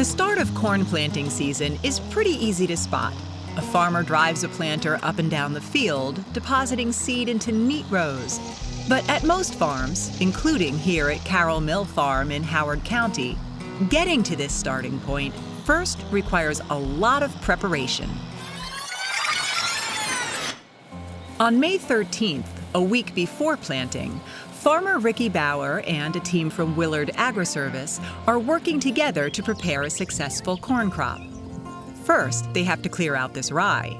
The start of corn planting season is pretty easy to spot. A farmer drives a planter up and down the field, depositing seed into neat rows. But at most farms, including here at Carroll Mill Farm in Howard County, getting to this starting point first requires a lot of preparation. On May 13th, a week before planting, farmer Ricky Bauer and a team from Willard Agri-Service are working together to prepare a successful corn crop. First, they have to clear out this rye.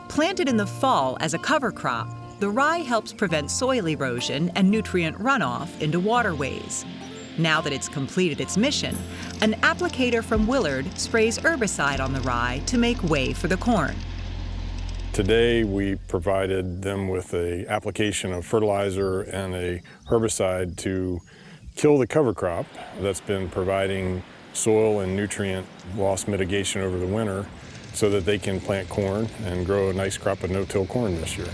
Planted in the fall as a cover crop, the rye helps prevent soil erosion and nutrient runoff into waterways. Now that it's completed its mission, an applicator from Willard sprays herbicide on the rye to make way for the corn. Today we provided them with an application of fertilizer and a herbicide to kill the cover crop that's been providing soil and nutrient loss mitigation over the winter so that they can plant corn and grow a nice crop of no-till corn this year.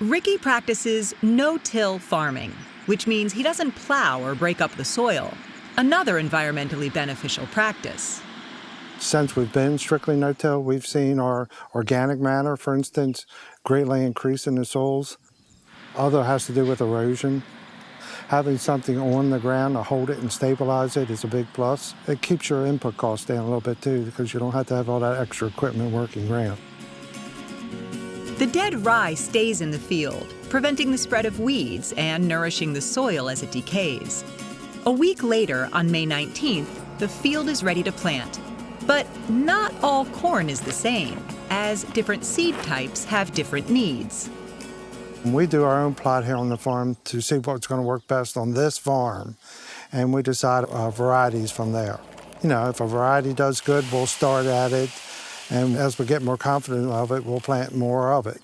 Ricky practices no-till farming, which means he doesn't plow or break up the soil, another environmentally beneficial practice. Since we've been strictly no-till, we've seen our organic matter, for instance, greatly increase in the soils. Other has to do with erosion. Having something on the ground to hold it and stabilize it is a big plus. It keeps your input costs down a little bit too, because you don't have to have all that extra equipment working ground. The dead rye stays in the field, preventing the spread of weeds and nourishing the soil as it decays. A week later, on May 19th, the field is ready to plant. But not all corn is the same, as different seed types have different needs. We do our own plot here on the farm to see what's going to work best on this farm, and we decide varieties from there. You know, if a variety does good, we'll start at it, and as we get more confident of it, we'll plant more of it.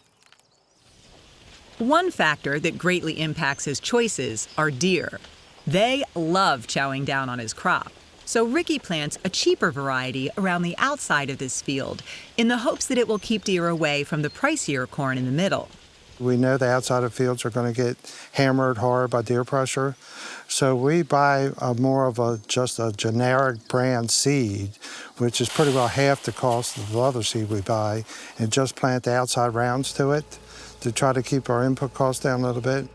One factor that greatly impacts his choices are deer. They love chowing down on his crop. So Ricky plants a cheaper variety around the outside of this field in the hopes that it will keep deer away from the pricier corn in the middle. We know the outside of fields are going to get hammered hard by deer pressure, so we buy more of just a generic brand seed, which is pretty well half the cost of the other seed we buy, and just plant the outside rounds to it to try to keep our input costs down a little bit.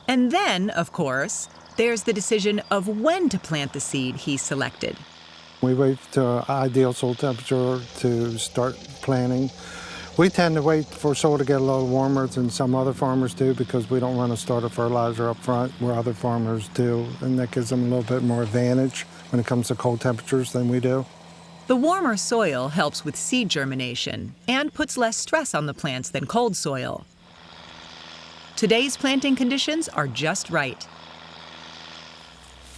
And then, of course, there's the decision of when to plant the seed he selected. We wait to ideal soil temperature to start planting. We tend to wait for soil to get a little warmer than some other farmers do because we don't want to start a fertilizer up front where other farmers do, and that gives them a little bit more advantage when it comes to cold temperatures than we do. The warmer soil helps with seed germination and puts less stress on the plants than cold soil. Today's planting conditions are just right.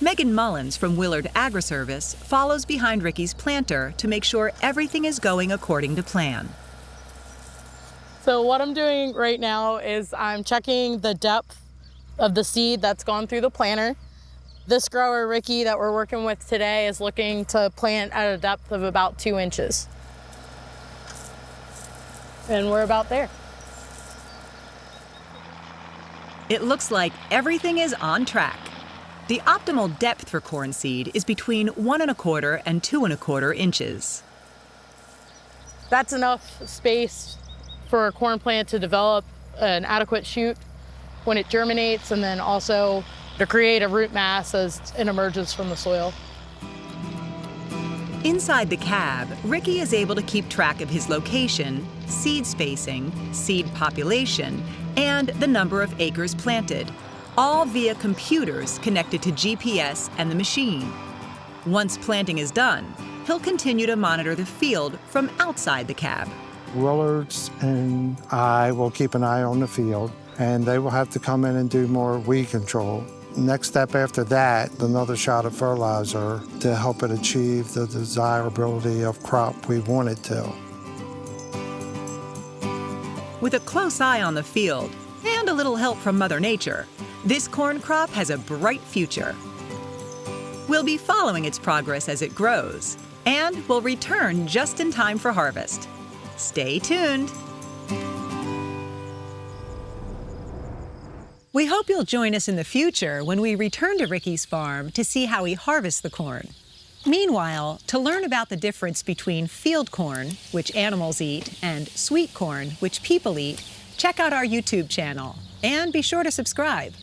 Megan Mullins from Willard Agri-Service follows behind Ricky's planter to make sure everything is going according to plan. So what I'm doing right now is I'm checking the depth of the seed that's gone through the planter. This grower, Ricky, that we're working with today is looking to plant at a depth of about 2 inches. And we're about there. It looks like everything is on track. The optimal depth for corn seed is between 1 1/4 and 2 1/4 inches. That's enough space for a corn plant to develop an adequate shoot when it germinates, and then also to create a root mass as it emerges from the soil. Inside the cab, Ricky is able to keep track of his location, seed spacing, seed population, and the number of acres planted, all via computers connected to GPS and the machine. Once planting is done, he'll continue to monitor the field from outside the cab. Willards and I will keep an eye on the field, and they will have to come in and do more weed control. Next step after that, another shot of fertilizer to help it achieve the desirability of crop we want it to. With a close eye on the field and a little help from Mother Nature, this corn crop has a bright future. We'll be following its progress as it grows, and we'll return just in time for harvest. Stay tuned. We hope you'll join us in the future when we return to Ricky's farm to see how he harvests the corn. Meanwhile, to learn about the difference between field corn, which animals eat, and sweet corn, which people eat, check out our YouTube channel and be sure to subscribe.